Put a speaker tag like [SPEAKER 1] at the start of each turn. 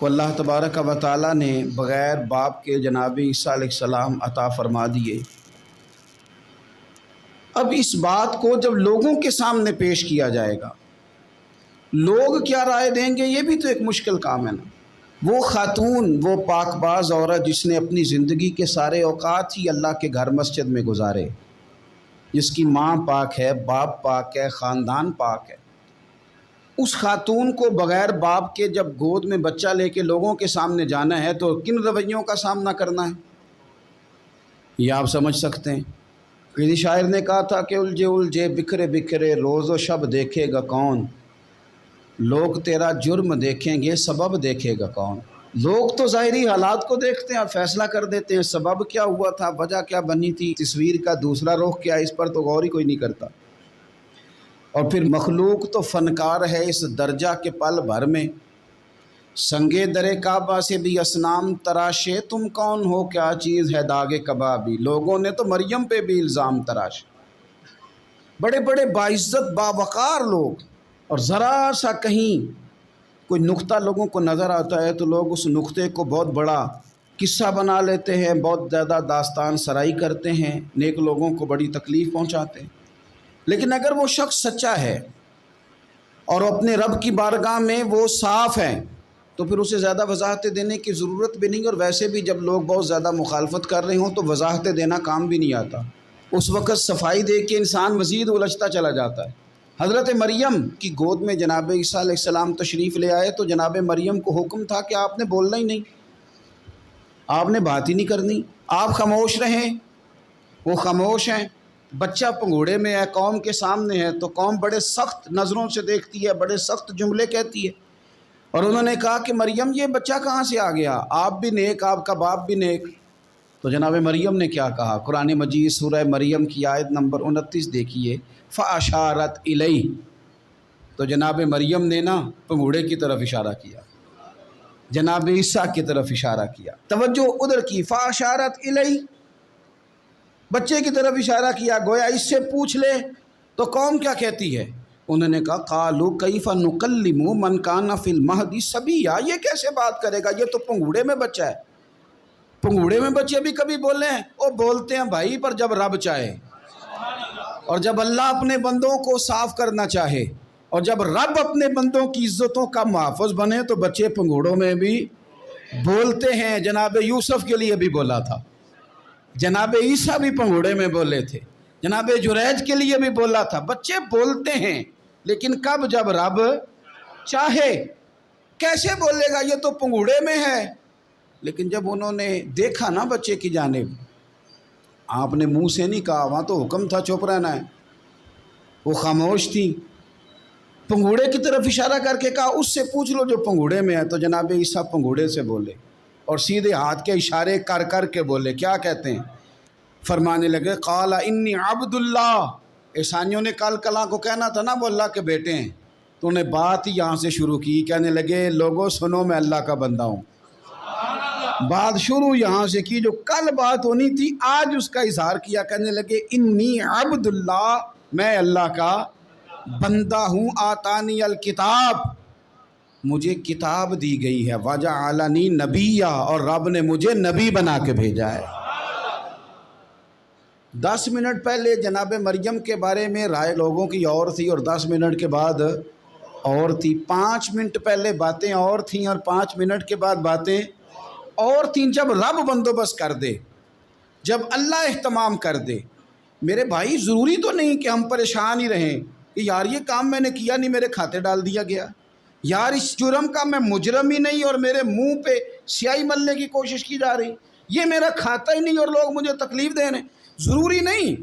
[SPEAKER 1] کو اللہ تبارک و تعالیٰ نے بغیر باپ کے جناب عیسیٰ علیہ السلام عطا فرما دیے۔ اب اس بات کو جب لوگوں کے سامنے پیش کیا جائے گا، لوگ کیا رائے دیں گے، یہ بھی تو ایک مشکل کام ہے نا۔ وہ خاتون، وہ پاک باز عورت جس نے اپنی زندگی کے سارے اوقات ہی اللہ کے گھر مسجد میں گزارے، جس کی ماں پاک ہے، باپ پاک ہے، خاندان پاک ہے، اس خاتون کو بغیر باپ کے جب گود میں بچہ لے کے لوگوں کے سامنے جانا ہے تو کن رویوں کا سامنا کرنا ہے، یہ آپ سمجھ سکتے ہیں۔ کسی شاعر نے کہا تھا کہ الجھے الجھے بکھرے بکھرے روز و شب دیکھے گا کون، لوگ تیرا جرم دیکھیں گے سبب دیکھے گا کون۔ لوگ تو ظاہری حالات کو دیکھتے ہیں اور فیصلہ کر دیتے ہیں، سبب کیا ہوا تھا، وجہ کیا بنی تھی، تصویر کا دوسرا رخ کیا، اس پر تو غور ہی کوئی نہیں کرتا۔ اور پھر مخلوق تو فنکار ہے اس درجہ کے پل بھر میں، سنگے در کعبہ سے بھی اصنام تراشے، تم کون ہو کیا چیز ہے داغ کبابی۔ لوگوں نے تو مریم پہ بھی الزام تراشے، بڑے بڑے باعزت باوقار لوگ، اور ذرا سا کہیں کوئی نقطہ لوگوں کو نظر آتا ہے تو لوگ اس نقطے کو بہت بڑا قصہ بنا لیتے ہیں، بہت زیادہ داستان سرائی کرتے ہیں، نیک لوگوں کو بڑی تکلیف پہنچاتے ہیں۔ لیکن اگر وہ شخص سچا ہے اور اپنے رب کی بارگاہ میں وہ صاف ہے تو پھر اسے زیادہ وضاحتیں دینے کی ضرورت بھی نہیں، اور ویسے بھی جب لوگ بہت زیادہ مخالفت کر رہے ہوں تو وضاحتیں دینا کام بھی نہیں آتا، اس وقت صفائی دے کے انسان مزید الجھتا چلا جاتا ہے۔ حضرت مریم کی گود میں جناب عیسیٰ علیہ السلام تشریف لے آئے تو جناب مریم کو حکم تھا کہ آپ نے بولنا ہی نہیں، آپ نے بات ہی نہیں کرنی، آپ خاموش رہیں۔ وہ خاموش ہیں، بچہ پنگوڑے میں ہے، قوم کے سامنے ہے تو قوم بڑے سخت نظروں سے دیکھتی ہے، بڑے سخت جملے کہتی ہے، اور انہوں نے کہا کہ مریم یہ بچہ کہاں سے آ گیا، آپ بھی نیک، آپ کا باپ بھی نیک۔ تو جناب مریم نے کیا کہا، قرآن مجید سورہ مریم کی آیت نمبر 29 دیکھیے، فَأَشَارَتْ إِلَيْهِ، تو جناب مریم نے نا پنگوڑے کی طرف اشارہ کیا، جناب عیسیٰ کی طرف اشارہ کیا، توجہ ادھر کی، فَأَشَارَتْ إِلَيْهِ، بچے کی طرف اشارہ کیا، گویا اس سے پوچھ لے تو قوم کیا کہتی ہے۔ انہوں نے کہا قَالُوا كَيْفَ نُكَلِّمُ مَنْ كَانَ فِي الْمَهْدِ صَبِيًّا، یہ کیسے بات کرے گا، یہ تو پنگوڑے میں بچہ ہے۔ پنگوڑے میں بچے بھی کبھی بولے ہیں، وہ بولتے ہیں بھائی، پر جب رب چاہے، اور جب اللہ اپنے بندوں کو صاف کرنا چاہے، اور جب رب اپنے بندوں کی عزتوں کا محافظ بنے تو بچے پنگوڑوں میں بھی بولتے ہیں۔ جناب یوسف کے لیے بھی بولا تھا، جناب عیسیٰ بھی پنگوڑے میں بولے تھے، جناب جریج کے لیے بھی بولا تھا، بچے بولتے ہیں، لیکن کب، جب رب چاہے۔ کیسے بولے گا، یہ تو پنگوڑے میں ہے۔ لیکن جب انہوں نے دیکھا نا بچے کی جانب، آپ نے منہ سے نہیں کہا، وہاں تو حکم تھا چپ رہنا ہے، وہ خاموش تھی، پنگوڑے کی طرف اشارہ کر کے کہا اس سے پوچھ لو جو پنگوڑے میں ہے۔ تو جناب عیسیٰ پنگوڑے سے بولے اور سیدھے ہاتھ کے اشارے کر کر کے بولے، کیا کہتے ہیں، فرمانے لگے قال انی عبد اللہ۔ عیسائیوں نے کل کلاں کو کہنا تھا نا وہ اللہ کے بیٹے ہیں، تو انہیں بات ہی یہاں سے شروع کی، کہنے لگے لوگوں سنو میں اللہ کا بندہ ہوں۔ بات شروع یہاں سے کی، جو کل بات ہونی تھی آج اس کا اظہار کیا، کہنے لگے انی عبد اللہ، میں اللہ کا بندہ ہوں، آتانی الکتاب، مجھے کتاب دی گئی ہے، وجعلنی نبیّا، اور رب نے مجھے نبی بنا کے بھیجا ہے۔ 10 منٹ پہلے جناب مریم کے بارے میں رائے لوگوں کی اور تھی، اور 10 منٹ کے بعد اور تھی، 5 منٹ پہلے باتیں اور تھیں اور 5 منٹ کے بعد باتیں اور تھیں۔ جب رب بندوبست کر دے، جب اللہ اہتمام کر دے، میرے بھائی ضروری تو نہیں کہ ہم پریشان ہی رہیں کہ یار یہ کام میں نے کیا نہیں، میرے کھاتے ڈال دیا گیا، یار اس جرم کا میں مجرم ہی نہیں اور میرے منہ پہ سیاہی ملنے کی کوشش کی جا رہی، یہ میرا کھاتا ہی نہیں اور لوگ مجھے تکلیف دے رہے ہیں۔ ضروری نہیں